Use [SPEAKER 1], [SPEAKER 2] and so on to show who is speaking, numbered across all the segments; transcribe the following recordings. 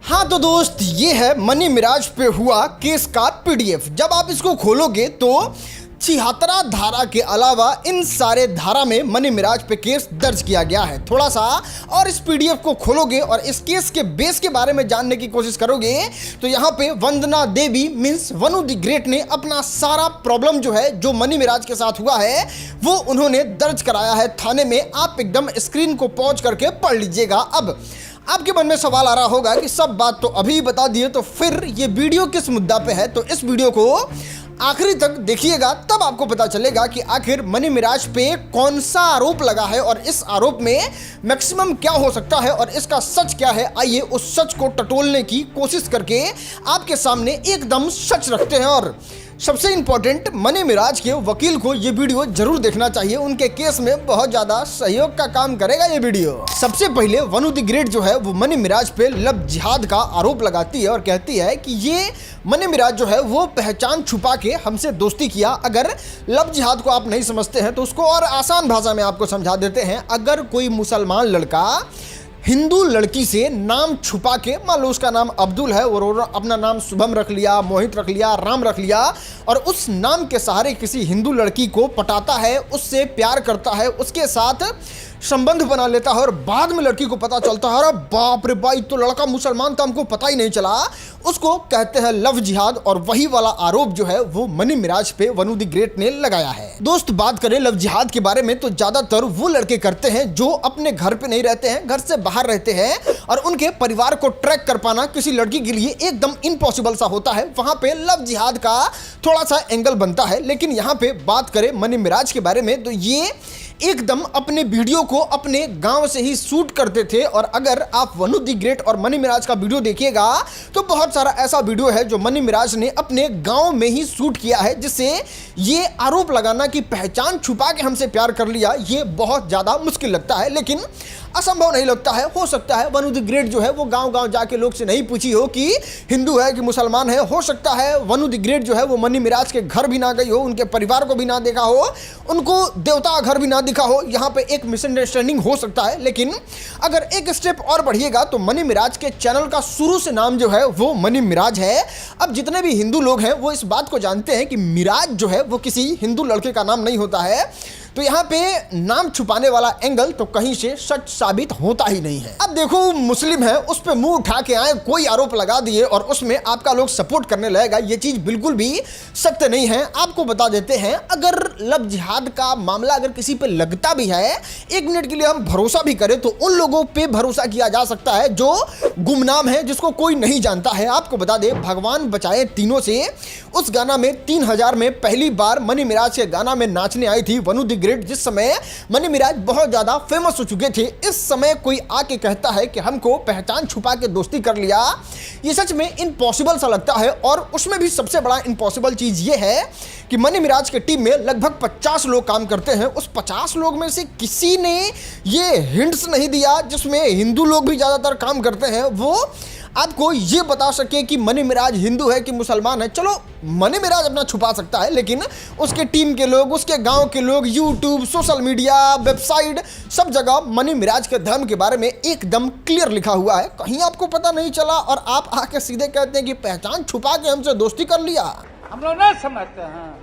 [SPEAKER 1] हाँ तो दोस्त, ये है मनी मिराज पे हुआ केस का पीडीएफ। जब आप इसको खोलोगे तो 76 धारा के अलावा इन सारे धारा में मनी मिराज पे केस दर्ज किया गया है। थोड़ा सा और इस पीडीएफ को खोलोगे और इस केस के बेस के बारे में जानने की कोशिश करोगे तो यहाँ पे वंदना देवी मींस वनु द ग्रेट ने अपना सारा प्रॉब्लम जो है, जो मनी मिराज के साथ हुआ है, वो उन्होंने दर्ज कराया है थाने में। आप एकदम स्क्रीन को पॉज करके पढ़ लीजिएगा। अब आपके मन में सवाल आ रहा होगा कि सब बात तो अभी बता दिए, तो फिर ये वीडियो किस मुद्दा पे है। तो इस वीडियो को आखिरी तक देखिएगा, तब आपको पता चलेगा कि आखिर मनी मिराज पे कौन सा आरोप लगा है और इस आरोप में मैक्सिमम क्या हो सकता है और इसका सच क्या है। आइए उस सच को टटोलने की कोशिश करके आपके सामने एकदम सच रखते हैं। और सबसे इंपॉर्टेंट, मनी मिराज के वकील को ये वीडियो जरूर देखना चाहिए। उनके केस में बहुत ज्यादा सहयोग का काम करेगा ये वीडियो। सबसे पहले वनु द ग्रेट जो है वो मनी मिराज पे लव जिहाद का आरोप लगाती है और कहती है कि ये मनी मिराज जो है वो पहचान छुपा के हमसे दोस्ती किया। अगर लव जिहाद को आप नहीं समझते हैं तो उसको और आसान भाषा में आपको समझा देते हैं। अगर कोई मुसलमान लड़का हिंदू लड़की से नाम छुपा के, मान लो उसका नाम अब्दुल है और अपना नाम शुभम रख लिया, मोहित रख लिया, राम रख लिया, और उस नाम के सहारे किसी हिंदू लड़की को पटाता है, उससे प्यार करता है, उसके साथ संबंध बना लेता है और बाद में लड़की को पता चलता है, अरे बाप रे भाई तो लड़का मुसलमान था, हमको पता ही नहीं चला, उसको कहते हैं लव जिहाद। और वही वाला आरोप जो है वो मनी मिराज पे वनु द ग्रेट ने लगाया है। दोस्त, बात करें लव जिहाद के बारे में तो ज्यादातर वो लड़के करते हैं जो अपने घर पे नहीं रहते हैं, घर से बाहर रहते हैं, और उनके परिवार को ट्रैक कर पाना किसी लड़की के लिए एकदम इम्पॉसिबल सा होता है। वहां पे लव जिहाद का थोड़ा सा एंगल बनता है। लेकिन यहाँ पे बात करें मनी मिराज के बारे में तो ये एकदम अपने वीडियो को अपने गांव से ही शूट करते थे। और अगर आप वनु द ग्रेट और मनी मिराज का वीडियो देखिएगा तो बहुत सारा ऐसा वीडियो है जो मनी मिराज ने अपने गांव में ही शूट किया है, जिससे ये आरोप लगाना कि पहचान छुपा के हमसे प्यार कर लिया, ये बहुत ज्यादा मुश्किल लगता है, लेकिन असंभव नहीं लगता है। हो सकता है वनु द ग्रेट जो है वो गांव गांव जाके लोग से नहीं पूछी हो कि हिंदू है कि मुसलमान है। हो सकता है वनु द ग्रेट जो है वो मनी मिराज के घर भी ना गई हो, उनके परिवार को भी ना देखा हो, उनको देवता घर भी ना दिखा हो। यहाँ पे एक मिसअंडरस्टैंडिंग हो सकता है। लेकिन अगर एक स्टेप और बढ़िएगा तो मनी मिराज के चैनल का शुरू से नाम जो है वो मनी मिराज है। अब जितने भी हिंदू लोग हैं वो इस बात को जानते हैं कि मिराज जो है वो किसी हिंदू लड़के का नाम नहीं होता है। तो यहाँ पे नाम छुपाने वाला एंगल तो कहीं से सच साबित होता ही नहीं है। अब देखो, मुस्लिम है, उस पे मुंह उठा के आए, कोई आरोप लगा दिए और उसमें आपका लोग सपोर्ट करने लगेगा, ये चीज बिल्कुल भी सत्य नहीं है। आपको बता देते हैं, अगर लव जिहाद का मामला अगर किसी पे लगता भी है, एक मिनट के लिए हम भरोसा भी करें तो उन लोगों पे भरोसा किया जा सकता है जो गुमनाम है, जिसको कोई नहीं जानता है। आपको बता दे, भगवान बचाए तीनों से उस गाना में 3000 में पहली बार मनी मिराज के गाना में नाचने आई थी वनु द ग्रेट, जिस समय मनी मिराज बहुत ज्यादा फेमस हो चुके थे। इस समय कोई आके कहता है कि हमको पहचान छुपा के दोस्ती कर लिया, ये सच में इम्पॉसिबल सा लगता है। और उसमें भी सबसे बड़ा इम्पॉसिबल चीज ये है कि मनी मिराज के टीम में लगभग 50 लोग काम करते हैं। उस 50 लोग में से किसी ने ये हिंट्स नहीं दिया, जिसमें हिंदू लोग भी ज्यादातर काम करते हैं, वो आपको ये बता सके कि मनी मिराज हिंदू है कि मुसलमान है। चलो, मनी मिराज अपना छुपा सकता है, लेकिन उसके टीम के लोग, उसके गांव के लोग, यूट्यूब, सोशल मीडिया, वेबसाइट, सब जगह मनी मिराज के धर्म के बारे में एकदम क्लियर लिखा हुआ है। कहीं आपको पता नहीं चला और आप आके सीधे कहते हैं कि पहचान छुपा के हमसे दोस्ती कर लिया।
[SPEAKER 2] हम लोग नहीं समझते हैं।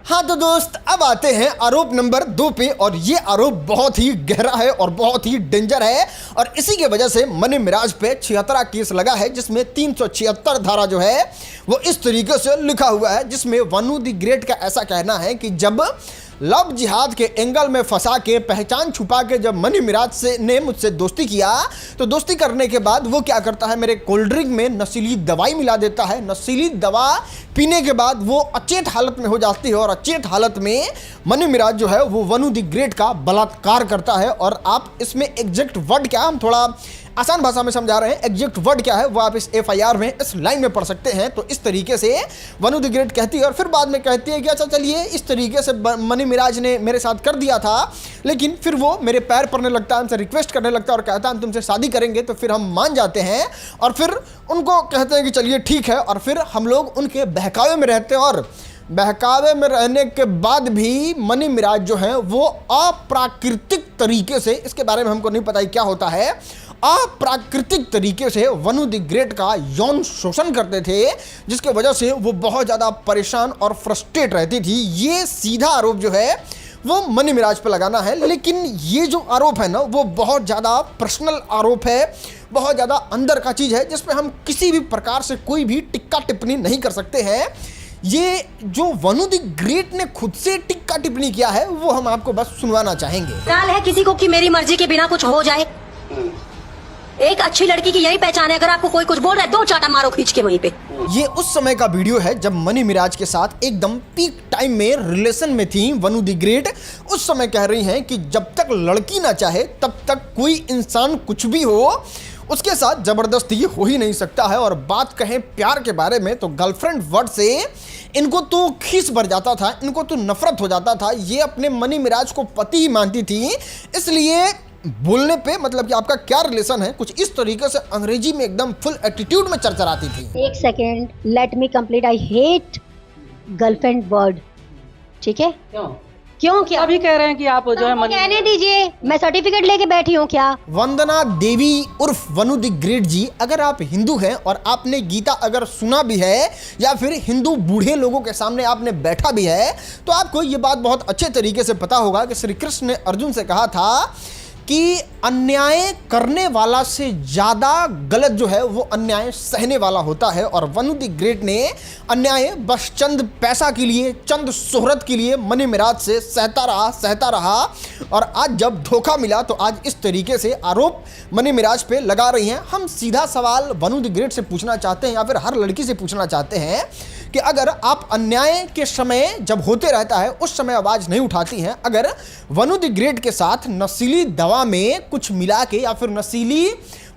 [SPEAKER 1] हाँ तो दोस्त, अब आते हैं आरोप नंबर 2 पे, और ये आरोप बहुत ही गहरा है और बहुत ही डेंजर है, और इसी के वजह से मनी मिराज पे 76 केस लगा है, जिसमें 376 धारा जो है वो इस तरीके से लिखा हुआ है, जिसमें वनु द ग्रेट का ऐसा कहना है कि जब लव जिहाद के एंगल में फंसा के, पहचान छुपा के जब मनी मिराज से ने मुझसे दोस्ती किया, तो दोस्ती करने के बाद वो क्या करता है, मेरे कोल्ड ड्रिंक में नशीली दवाई मिला देता है। नशीली दवा पीने के बाद वो अचेत हालत में हो जाती है और अचेत हालत में मनी मिराज जो है वो वनु द ग्रेट का बलात्कार करता है। और आप इसमें एग्जैक्ट वर्ड क्या, हम थोड़ा आसान भाषा में समझा रहे हैं, एग्जैक्ट वर्ड क्या है वो आप इस एफआईआर में इस लाइन में पढ़ सकते हैं। तो इस तरीके से वनु द ग्रेट कहती है और फिर बाद में कहती है कि अच्छा चलिए, इस तरीके से मनी मिराज ने मेरे साथ कर दिया था, लेकिन फिर वो मेरे पैर पड़ने लगता है, हमसे रिक्वेस्ट करने लगता है और कहता है हम तुमसे शादी करेंगे। तो फिर हम मान जाते हैं और फिर उनको कहते हैं कि चलिए ठीक है, और फिर हम लोग उनके बहकावे में रहते हैं। और बहकावे में रहने के बाद भी मनी मिराज जो है वो अप्राकृतिक तरीके से, इसके बारे में हमको नहीं पता क्या होता है, अप्राकृतिक तरीके से वनु द ग्रेट का यौन शोषण करते थे, जिसके वजह से वो बहुत ज़्यादा परेशान और फ्रस्ट्रेट रहती थी। ये सीधा आरोप जो है वो मनी मिराज पे लगाना है, लेकिन ये जो आरोप है ना वो बहुत ज़्यादा पर्सनल आरोप है, बहुत ज़्यादा अंदर का चीज़ है, जिस पे हम किसी भी प्रकार से कोई भी टिक्का टिप्पणी नहीं कर सकते हैं। ये जो वनु द ग्रेट ने खुद से टिक्का टिप्पणी किया है वो हम आपको बस सुनवाना चाहेंगे।
[SPEAKER 3] सवाल है किसी को कि मेरी मर्जी के बिना कुछ हो जाए। एक अच्छी लड़की की यही पहचान है, अगर आपको कोई कुछ बोल रहा है 2 चाटा मारो खींच के वहीं पे।
[SPEAKER 1] ये उस समय का वीडियो है जब मनी मिराज के साथ एकदम पीक टाइम में रिलेशन में थी वनु द ग्रेट। उस समय कह रही हैं कि जब तक लड़की ना चाहे तब तक कोई इंसान कुछ भी हो उसके साथ जबरदस्ती हो ही नहीं सकता है। और बात कहें प्यार के बारे में तो गर्लफ्रेंड वर्ड से इनको तो खीस भर जाता था, इनको तो नफरत हो जाता था। ये अपने मनी मिराज को पति ही मानती थी, इसलिए बोलने पे मतलब कि आपका क्या रिलेशन है कुछ इस तरीके से अंग्रेजी में एकदम फुल एटीट्यूड में चरचराती थी।
[SPEAKER 3] एक second, let me complete. I hate girlfriend word. ठीक है, क्यों क्या
[SPEAKER 2] अभी कह रहे हैं कि आप जो है
[SPEAKER 3] कहने दीजिए, मैं सर्टिफिकेट लेके बैठी हूँ क्या।
[SPEAKER 1] वंदना देवी उर्फ वनु द ग्रेट जी, अगर आप हिंदू हैं और आपने गीता अगर सुना भी है या फिर हिंदू बूढ़े लोगों के सामने आपने बैठा भी है तो आपको ये बात बहुत अच्छे तरीके से पता होगा कि श्री कृष्ण ने अर्जुन से कहा था कि अन्याय करने वाला से ज़्यादा गलत जो है वो अन्याय सहने वाला होता है। और वनु द ग्रेट ने अन्याय बस चंद पैसा के लिए, चंद शोहरत के लिए मनी मिराज से सहता रहा और आज जब धोखा मिला तो आज इस तरीके से आरोप मनी मिराज पे लगा रही हैं। हम सीधा सवाल वनु द ग्रेट से पूछना चाहते हैं या फिर हर लड़की से पूछना चाहते हैं कि अगर आप अन्याय के समय जब होते रहता है उस समय आवाज़ नहीं उठाती हैं, अगर वनु द ग्रेट के साथ नशीली दवा में कुछ मिला के या फिर नशीली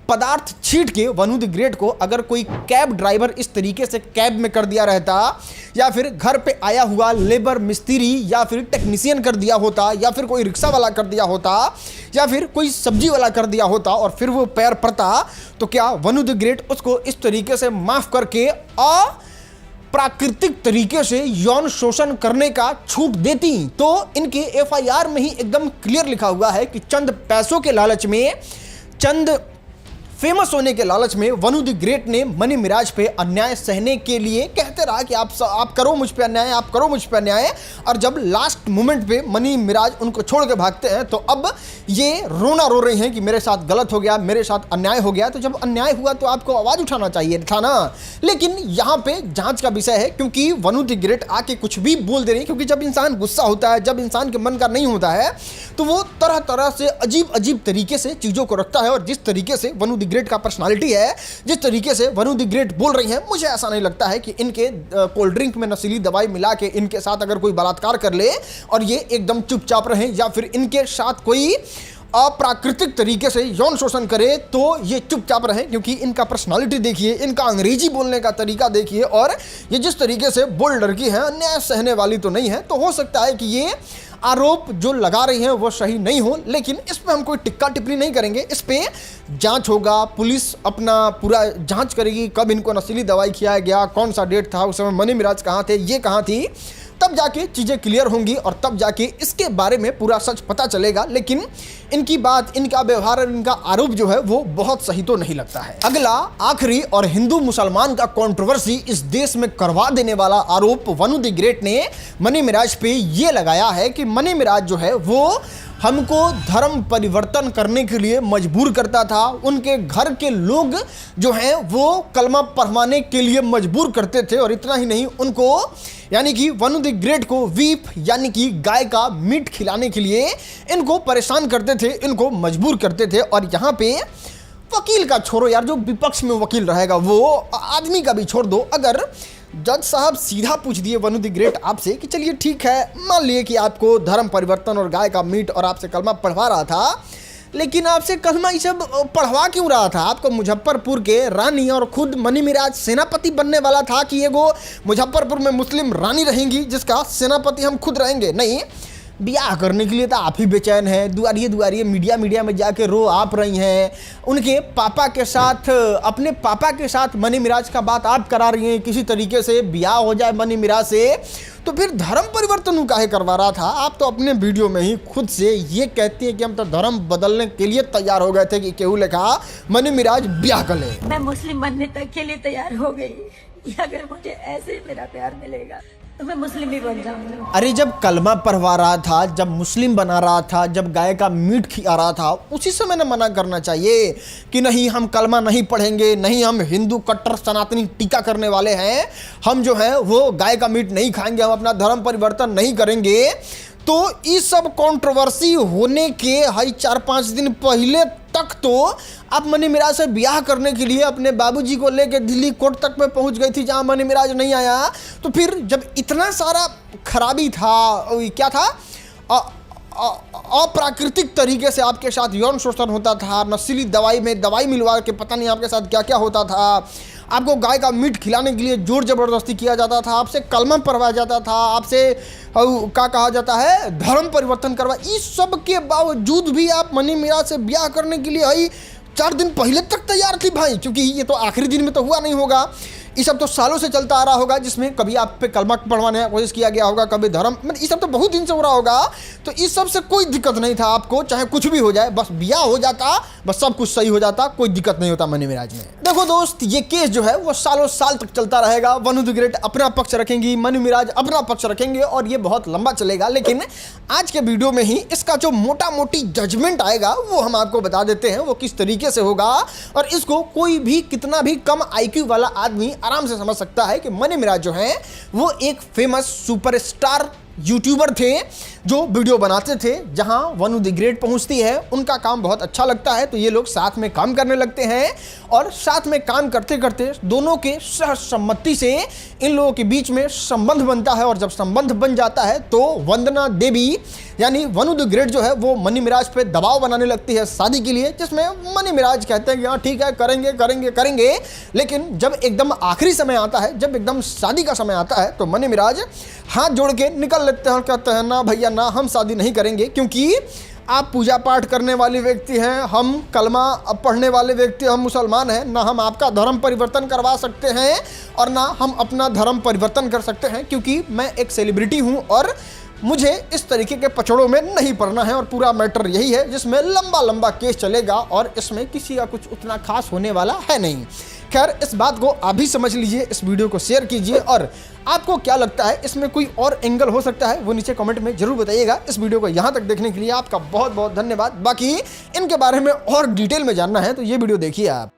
[SPEAKER 1] पदार्थ छीट के वनु द ग्रेट को अगर कोई कैब ड्राइवर इस तरीके से कैब में कर दिया रहता या फिर घर पे आया हुआ लेबर मिस्त्री या फिर टेक्नीशियन कर दिया होता या फिर कोई रिक्शा वाला कर दिया होता या फिर कोई सब्जी वाला कर दिया होता और फिर वो पैर पड़ता, तो क्या वनु द ग्रेट उसको इस तरीके से माफ़ करके प्राकृतिक तरीके से यौन शोषण करने का छूट देती? तो इनके एफआईआर में ही एकदम क्लियर लिखा हुआ है कि चंद पैसों के लालच में, चंद फेमस होने के लालच में वनु द ग्रेट ने मनी मिराज पे अन्याय सहने के लिए कहते रहा कि आप करो मुझ पे अन्याय, आप करो मुझ पे अन्याय। और जब लास्ट मोमेंट पे मनी मिराज उनको छोड़ के भागते हैं तो अब ये रोना रो रही हैं कि मेरे साथ गलत हो गया, मेरे साथ अन्याय हो गया। तो जब अन्याय हुआ तो आपको आवाज़ उठाना चाहिए था ना। लेकिन यहाँ पे जांच का विषय है, क्योंकि वनु द ग्रेट आके कुछ भी बोल दे रही, क्योंकि जब इंसान गुस्सा होता है, जब इंसान के मन का नहीं होता है तो वो तरह तरह से अजीब तरीके से चीज़ों को रखता है। और जिस तरीके से वनु द ग्रेट का पर्सनालिटी है, जिस तरीके से वनु द ग्रेट बोल रही हैं, मुझे ऐसा नहीं लगता है कि इनके कोल्ड ड्रिंक में नशीली दवाई मिला के इनके साथ अगर कोई बलात्कार कर ले और ये एकदम चुपचाप रहें या फिर इनके साथ कोई अप्राकृतिक तरीके से यौन शोषण करे तो ये चुपचाप रहें। क्योंकि इनका पर्सनालिटी देखिए, इनका अंग्रेजी बोलने का तरीका देखिए और ये जिस तरीके से बोल्ड लड़की है, अन्याय सहने वाली तो नहीं है। तो हो सकता है कि ये आरोप जो लगा रही हैं वो सही नहीं हो, लेकिन इस पे हम कोई टिक्का टिप्पणी नहीं करेंगे। इस पे जांच होगा, पुलिस अपना पूरा जांच करेगी, कब इनको नशीली दवाई खिलाया गया, कौन सा डेट था, उस समय मनी मिराज कहाँ थे, ये कहाँ थी, तब जाके चीज़ें क्लियर होंगी और तब जाके इसके बारे में पूरा सच पता चलेगा। लेकिन इनकी बात, इनका व्यवहार और इनका आरोप जो है वो बहुत सही तो नहीं लगता है। अगला, आखिरी और हिंदू मुसलमान का कंट्रोवर्सी इस देश में करवा देने वाला आरोप वनु द ग्रेट ने मनी मिराज पे ये लगाया है कि मनी मिराज जो है वो हमको धर्म परिवर्तन करने के लिए मजबूर करता था। उनके घर के लोग जो हैं वो कलमा पढ़वाने के लिए मजबूर करते थे और इतना ही नहीं, उनको यानी कि वनु द ग्रेट को वीप यानी कि गाय का मीट खिलाने के लिए इनको परेशान करते थे, इनको मजबूर करते थे। और यहाँ पे वकील का छोड़ो यार, जो विपक्ष में वकील रहेगा वो आदमी का भी छोड़ दो। अगर जज साहब सीधा पूछ दिए वनु द ग्रेट आपसे कि चलिए ठीक है, मान लिए कि आपको धर्म परिवर्तन और गाय का मीट और आपसे कलमा पढ़वा रहा था, लेकिन आपसे कलमा ये सब पढ़वा क्यों रहा था? आपको मुजफ्फरपुर के रानी और खुद मनी मिराज सेनापति बनने वाला था कि एगो मुजफ्फरपुर में मुस्लिम रानी रहेंगी जिसका सेनापति हम खुद रहेंगे? नहीं, ब्याह करने के लिए तो आप ही बेचैन हैं, दुआरिये दुआरिये मीडिया में जाके रो आप रही हैं, उनके पापा के साथ, अपने पापा के साथ मनी मिराज का बात आप करा रही हैं, किसी तरीके से ब्याह हो जाए मनी मिराज से, तो फिर धर्म परिवर्तन काहे करवा रहा था? आप तो अपने वीडियो में ही खुद से ये कहती हैं कि हम तो धर्म बदलने के लिए तैयार हो गए थे कि केहू लिखा मनी मिराज ब्याह कर ले।
[SPEAKER 4] मैं मुस्लिम बनने तक के लिए तैयार हो गई, अगर मुझे ऐसे ही मेरा प्यार मिलेगा तो मैं मुस्लिम भी बन जाऊंगी।
[SPEAKER 1] अरे जब कलमा पढ़वा रहा था, जब मुस्लिम बना रहा था, जब गाय का मीट खिला रहा था, उसी समय ना मना करना चाहिए कि नहीं हम कलमा नहीं पढ़ेंगे, नहीं हम हिंदू कट्टर सनातनी टीका करने वाले हैं, हम जो है वो गाय का मीट नहीं खाएंगे, हम अपना धर्म परिवर्तन नहीं करेंगे। तो इस सब कंट्रोवर्सी होने के 4-5 दिन पहले तक तो आप मनी मिराज से ब्याह करने के लिए अपने बाबूजी को लेकर दिल्ली कोर्ट तक में पहुंच गई थी, जहां मनी मिराज नहीं आया। तो फिर जब इतना सारा खराबी था, क्या था, अप्राकृतिक तरीके से आपके साथ यौन शोषण होता था, नशीली दवाई में दवाई मिलवा के पता नहीं आपके साथ क्या क्या होता था, आपको गाय का मीट खिलाने के लिए जोर जबरदस्ती किया जाता था, आपसे कलमा पढ़वाया जाता था, आपसे क्या कहा जाता है धर्म परिवर्तन करवा, इस सब के बावजूद भी आप मनी मिराज से ब्याह करने के लिए 4 दिन पहले तक तैयार थी भाई, क्योंकि ये तो आखिरी दिन में तो हुआ नहीं होगा, ये सब तो सालों से चलता आ रहा होगा, जिसमें कभी आप पे कलमा पढ़वाने की कोशिश किया गया होगा, कभी धर्म, मतलब ये सब तो बहुत दिन से हो रहा होगा। तो इस सब से कोई दिक्कत नहीं था आपको, चाहे कुछ भी हो जाए, बस ब्याह हो जाता, बस सब कुछ सही हो जाता, कोई दिक्कत नहीं होता मनी मिराज में। देखो दोस्त, ये केस जो है वो सालों साल तक चलता रहेगा। वनु द ग्रेट अपना पक्ष रखेंगी, मनी मिराज अपना पक्ष रखेंगे, और ये बहुत लंबा चलेगा। लेकिन आज के वीडियो में ही इसका जो मोटा मोटी जजमेंट आएगा वो हम आपको बता देते हैं, वो किस तरीके से होगा, और इसको कोई भी कितना भी कम IQ वाला आदमी आराम से समझ सकता है कि मनी मिराज जो है वो एक फेमस सुपरस्टार यूट्यूबर थे, जो वीडियो बनाते थे, जहां वनु द ग्रेट पहुंचती है, उनका काम बहुत अच्छा लगता है, तो ये लोग साथ में काम करने लगते हैं, और साथ में काम करते करते दोनों के सहसम्मति से इन लोगों के बीच में संबंध बनता है, और जब संबंध बन जाता है तो वंदना देवी यानी वनु द ग्रेट जो है वो मनी मिराज पे दबाव बनाने लगती है शादी के लिए, जिसमें मनी मिराज कहते हैं कि हाँ ठीक है करेंगे करेंगे करेंगे। लेकिन जब एकदम आखिरी समय आता है, जब एकदम शादी का समय आता है, तो मनी मिराज हाथ जोड़ के निकल लेते हैं और कहते हैं ना भैया ना, हम शादी नहीं करेंगे, क्योंकि आप पूजा पाठ करने वाले व्यक्ति हैं, हम कलमा पढ़ने वाले व्यक्ति, हम मुसलमान हैं, ना हम आपका धर्म परिवर्तन करवा सकते हैं और ना हम अपना धर्म परिवर्तन कर सकते हैं, क्योंकि मैं एक सेलिब्रिटी हूं और मुझे इस तरीके के पचड़ों में नहीं पड़ना है। और पूरा मैटर यही है जिसमें लंबा लंबा केस चलेगा, और इसमें किसी का कुछ उतना खास होने वाला है नहीं। खैर, इस बात को आप भी समझ लीजिए, इस वीडियो को शेयर कीजिए, और आपको क्या लगता है इसमें कोई और एंगल हो सकता है वो नीचे कमेंट में जरूर बताइएगा। इस वीडियो को यहाँ तक देखने के लिए आपका बहुत बहुत धन्यवाद। बाकी इनके बारे में और डिटेल में जानना है तो ये वीडियो देखिए आप।